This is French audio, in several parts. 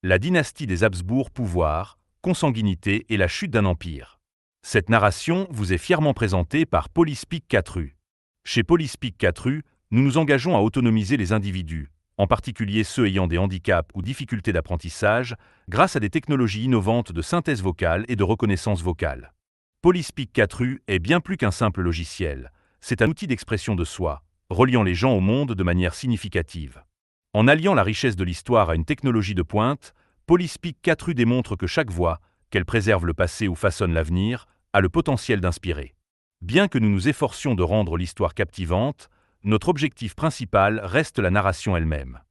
La dynastie des Habsbourg, pouvoir, consanguinité et la chute d'un empire. Cette narration vous est fièrement présentée par Polyspic 4U. Chez Polyspic 4U, nous nous engageons à autonomiser les individus, en particulier ceux ayant des handicaps ou difficultés d'apprentissage, grâce à des technologies innovantes de synthèse vocale et de reconnaissance vocale. Polyspic 4U est bien plus qu'un simple logiciel, c'est un outil d'expression de soi, reliant les gens au monde de manière significative. En alliant la richesse de l'histoire à une technologie de pointe, Polyspic 4U démontre que chaque voix, qu'elle préserve le passé ou façonne l'avenir, a le potentiel d'inspirer. Bien que nous nous efforcions de rendre l'histoire captivante, notre objectif principal reste la narration elle-même.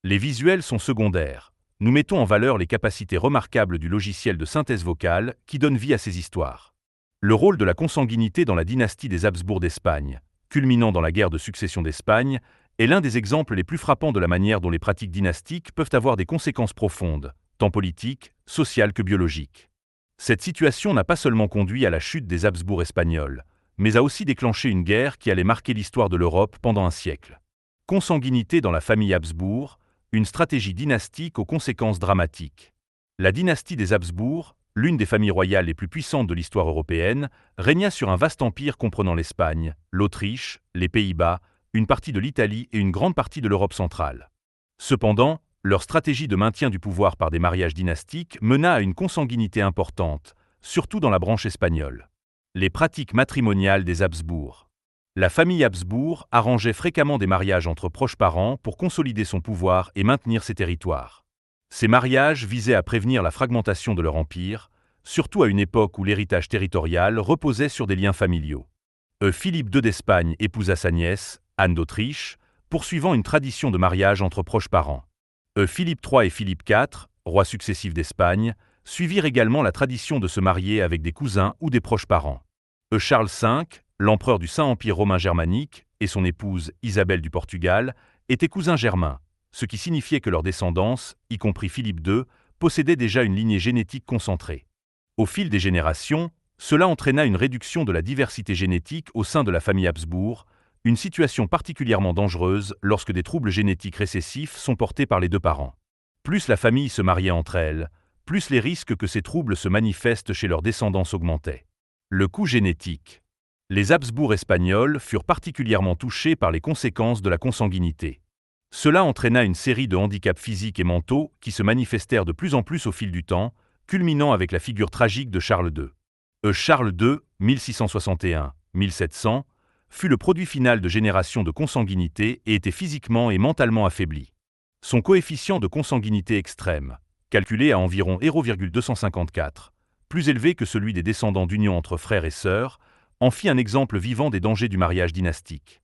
Les visuels sont secondaires. Nous mettons en valeur les capacités remarquables du logiciel de synthèse vocale qui donne vie à ces histoires. Le rôle de la consanguinité dans la dynastie des Habsbourg d'Espagne, culminant dans la guerre de succession d'Espagne, est l'un des exemples les plus frappants de la manière dont les pratiques dynastiques peuvent avoir des conséquences profondes, tant politiques, sociales que biologiques. Cette situation n'a pas seulement conduit à la chute des Habsbourg espagnols, mais a aussi déclenché une guerre qui allait marquer l'histoire de l'Europe pendant un siècle. Consanguinité dans la famille Habsbourg, une stratégie dynastique aux conséquences dramatiques. La dynastie des Habsbourg, l'une des familles royales les plus puissantes de l'histoire européenne, régna sur un vaste empire comprenant l'Espagne, l'Autriche, les Pays-Bas, une partie de l'Italie et une grande partie de l'Europe centrale. Cependant, leur stratégie de maintien du pouvoir par des mariages dynastiques mena à une consanguinité importante, surtout dans la branche espagnole. Les pratiques matrimoniales des Habsbourg. La famille Habsbourg arrangeait fréquemment des mariages entre proches parents pour consolider son pouvoir et maintenir ses territoires. Ces mariages visaient à prévenir la fragmentation de leur empire, surtout à une époque où l'héritage territorial reposait sur des liens familiaux. Philippe II d'Espagne épousa sa nièce, Anne d'Autriche, poursuivant une tradition de mariage entre proches parents. Philippe III et Philippe IV, rois successifs d'Espagne, suivirent également la tradition de se marier avec des cousins ou des proches parents. Charles V, l'empereur du Saint-Empire romain germanique, et son épouse Isabelle du Portugal, étaient cousins germains, ce qui signifiait que leur descendance, y compris Philippe II, possédait déjà une lignée génétique concentrée. Au fil des générations, cela entraîna une réduction de la diversité génétique au sein de la famille Habsbourg, une situation particulièrement dangereuse lorsque des troubles génétiques récessifs sont portés par les deux parents. Plus la famille se mariait entre elles, plus les risques que ces troubles se manifestent chez leur descendance augmentaient. Le coût génétique. Les Habsbourg espagnols furent particulièrement touchés par les conséquences de la consanguinité. Cela entraîna une série de handicaps physiques et mentaux qui se manifestèrent de plus en plus au fil du temps, culminant avec la figure tragique de Charles II. Charles II, 1661-1700, fut le produit final de générations de consanguinité et était physiquement et mentalement affaibli. Son coefficient de consanguinité extrême, calculé à environ 0,254, plus élevé que celui des descendants d'union entre frères et sœurs, en fit un exemple vivant des dangers du mariage dynastique.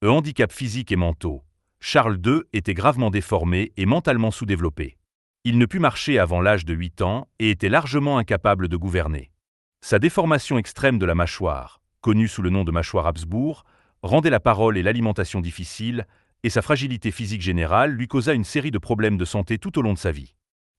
Handicaps physiques et mentaux. Charles II était gravement déformé et mentalement sous-développé. Il ne put marcher avant l'âge de 8 ans et était largement incapable de gouverner. Sa déformation extrême de la mâchoire, connue sous le nom de mâchoire Habsbourg, rendait la parole et l'alimentation difficiles, et sa fragilité physique générale lui causa une série de problèmes de santé tout au long de sa vie.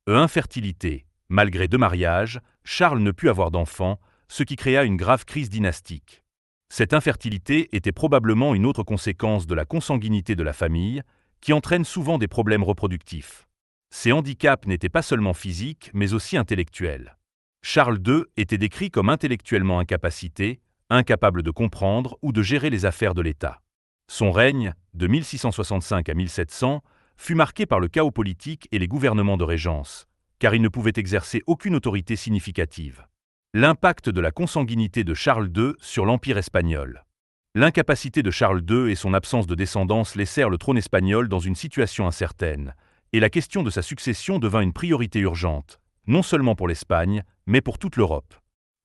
Infertilité. Malgré 2 mariages, Charles ne put avoir d'enfants, ce qui créa une grave crise dynastique. Cette infertilité était probablement une autre conséquence de la consanguinité de la famille, qui entraîne souvent des problèmes reproductifs. Ces handicaps n'étaient pas seulement physiques, mais aussi intellectuels. Charles II était décrit comme intellectuellement incapacité, incapable de comprendre ou de gérer les affaires de l'État. Son règne, de 1665 à 1700, fut marqué par le chaos politique et les gouvernements de régence, car il ne pouvait exercer aucune autorité significative. L'impact de la consanguinité de Charles II sur l'Empire espagnol. L'incapacité de Charles II et son absence de descendance laissèrent le trône espagnol dans une situation incertaine, et la question de sa succession devint une priorité urgente, non seulement pour l'Espagne, mais pour toute l'Europe.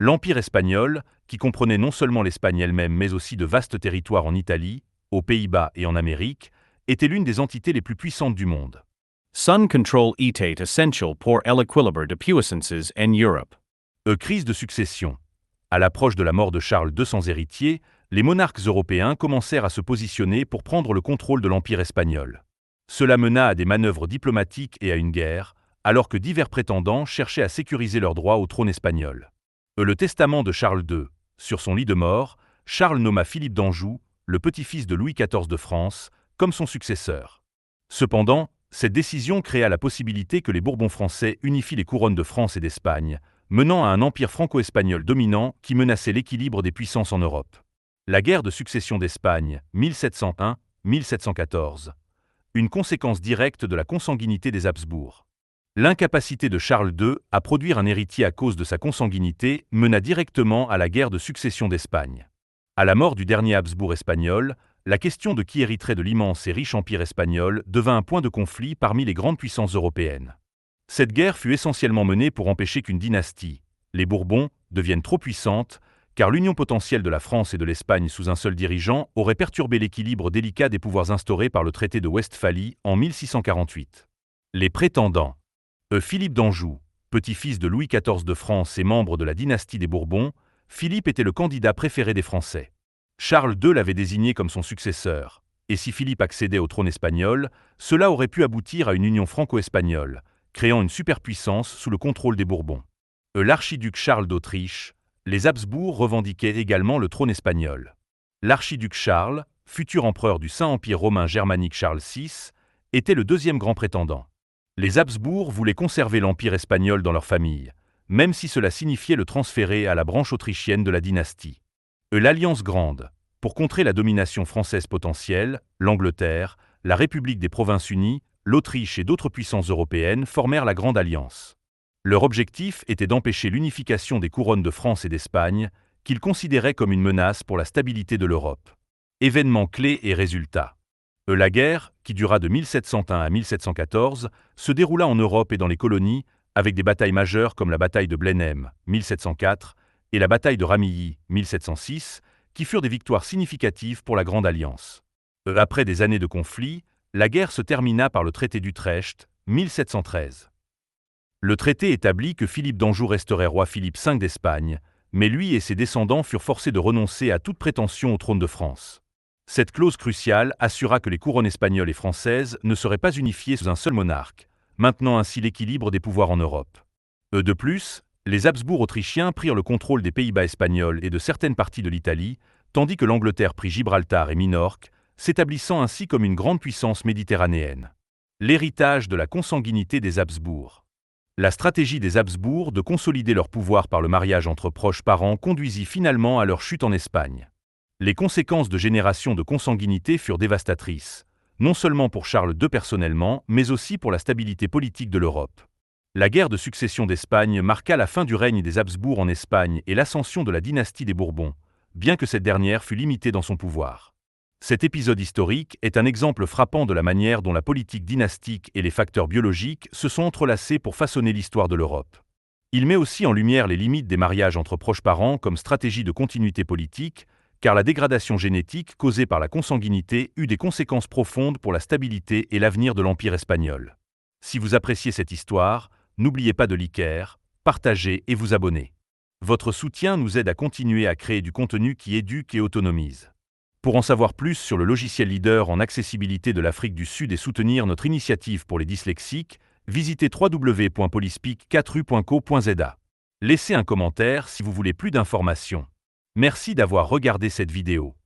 L'Empire espagnol, qui comprenait non seulement l'Espagne elle-même mais aussi de vastes territoires en Italie, aux Pays-Bas et en Amérique, était l'une des entités les plus puissantes du monde. Sun control était essential pour l'équilibre de puissances en Europe. Crise de succession. À l'approche de la mort de Charles II sans héritier, les monarques européens commencèrent à se positionner pour prendre le contrôle de l'Empire espagnol. Cela mena à des manœuvres diplomatiques et à une guerre, alors que divers prétendants cherchaient à sécuriser leurs droits au trône espagnol. Le testament de Charles II. Sur son lit de mort, Charles nomma Philippe d'Anjou, le petit-fils de Louis XIV de France, comme son successeur. Cependant, Cette décision créa la possibilité que les Bourbons français unifient les couronnes de France et d'Espagne, menant à un empire franco-espagnol dominant qui menaçait l'équilibre des puissances en Europe. La guerre de succession d'Espagne, 1701-1714. Une conséquence directe de la consanguinité des Habsbourg. L'incapacité de Charles II à produire un héritier à cause de sa consanguinité mena directement à la guerre de succession d'Espagne. À la mort du dernier Habsbourg espagnol, la question de qui hériterait de l'immense et riche empire espagnol devint un point de conflit parmi les grandes puissances européennes. Cette guerre fut essentiellement menée pour empêcher qu'une dynastie, les Bourbons, devienne trop puissante, car l'union potentielle de la France et de l'Espagne sous un seul dirigeant aurait perturbé l'équilibre délicat des pouvoirs instaurés par le traité de Westphalie en 1648. Les prétendants. Philippe d'Anjou, petit-fils de Louis XIV de France et membre de la dynastie des Bourbons, Philippe était le candidat préféré des Français. Charles II l'avait désigné comme son successeur, et si Philippe accédait au trône espagnol, cela aurait pu aboutir à une union franco-espagnole, créant une superpuissance sous le contrôle des Bourbons. L'archiduc Charles d'Autriche, les Habsbourg revendiquaient également le trône espagnol. L'archiduc Charles, futur empereur du Saint-Empire romain germanique Charles VI, était le deuxième grand prétendant. Les Habsbourg voulaient conserver l'empire espagnol dans leur famille, même si cela signifiait le transférer à la branche autrichienne de la dynastie. L'Alliance Grande, pour contrer la domination française potentielle, l'Angleterre, la République des Provinces-Unies, l'Autriche et d'autres puissances européennes formèrent la Grande Alliance. Leur objectif était d'empêcher l'unification des couronnes de France et d'Espagne, qu'ils considéraient comme une menace pour la stabilité de l'Europe. Événements clés et résultats. La guerre, qui dura de 1701 à 1714, se déroula en Europe et dans les colonies, avec des batailles majeures comme la bataille de Blenheim, 1704, et la bataille de Ramillies, 1706, qui furent des victoires significatives pour la Grande Alliance. Après des années de conflit, la guerre se termina par le traité d'Utrecht, 1713. Le traité établit que Philippe d'Anjou resterait roi Philippe V d'Espagne, mais lui et ses descendants furent forcés de renoncer à toute prétention au trône de France. Cette clause cruciale assura que les couronnes espagnoles et françaises ne seraient pas unifiées sous un seul monarque, maintenant ainsi l'équilibre des pouvoirs en Europe. De plus, les Habsbourg autrichiens prirent le contrôle des Pays-Bas espagnols et de certaines parties de l'Italie, tandis que l'Angleterre prit Gibraltar et Minorque, s'établissant ainsi comme une grande puissance méditerranéenne. L'héritage de la consanguinité des Habsbourg. La stratégie des Habsbourg de consolider leur pouvoir par le mariage entre proches parents conduisit finalement à leur chute en Espagne. Les conséquences de générations de consanguinité furent dévastatrices, non seulement pour Charles II personnellement, mais aussi pour la stabilité politique de l'Europe. La guerre de succession d'Espagne marqua la fin du règne des Habsbourg en Espagne et l'ascension de la dynastie des Bourbons, bien que cette dernière fût limitée dans son pouvoir. Cet épisode historique est un exemple frappant de la manière dont la politique dynastique et les facteurs biologiques se sont entrelacés pour façonner l'histoire de l'Europe. Il met aussi en lumière les limites des mariages entre proches parents comme stratégie de continuité politique, car la dégradation génétique causée par la consanguinité eut des conséquences profondes pour la stabilité et l'avenir de l'Empire espagnol. Si vous appréciez cette histoire, n'oubliez pas de liker, partager et vous abonner. Votre soutien nous aide à continuer à créer du contenu qui éduque et autonomise. Pour en savoir plus sur le logiciel leader en accessibilité de l'Afrique du Sud et soutenir notre initiative pour les dyslexiques, visitez www.polyspeak4u.co.za. Laissez un commentaire si vous voulez plus d'informations. Merci d'avoir regardé cette vidéo.